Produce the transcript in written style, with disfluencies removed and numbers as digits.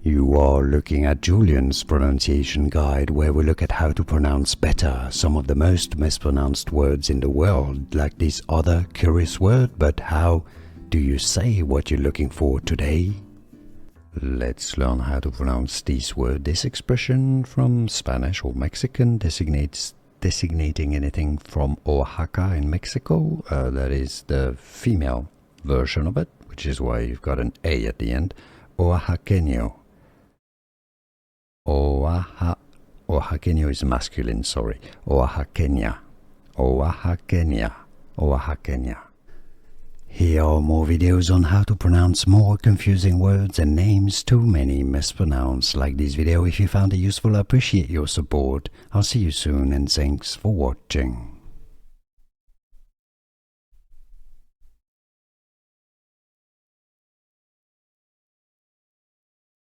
You are looking at Julian's pronunciation guide, where we look at how to pronounce better some of the most mispronounced words in the world, like this other curious word. But how do you say what you're looking for today? Let's learn how to pronounce this word. This expression from Spanish or Mexican designating anything from Oaxaca in Mexico. That is the female version of it, which is why you've got an A at the end. Oaxaqueño. Oaxaqueño is masculine, sorry. Oaxaqueña. Oaxaqueña. Oaxaqueña. Here are more videos on how to pronounce more confusing words and names too many mispronounced. Like this video if you found it useful. I appreciate your support. I'll see you soon and thanks for watching.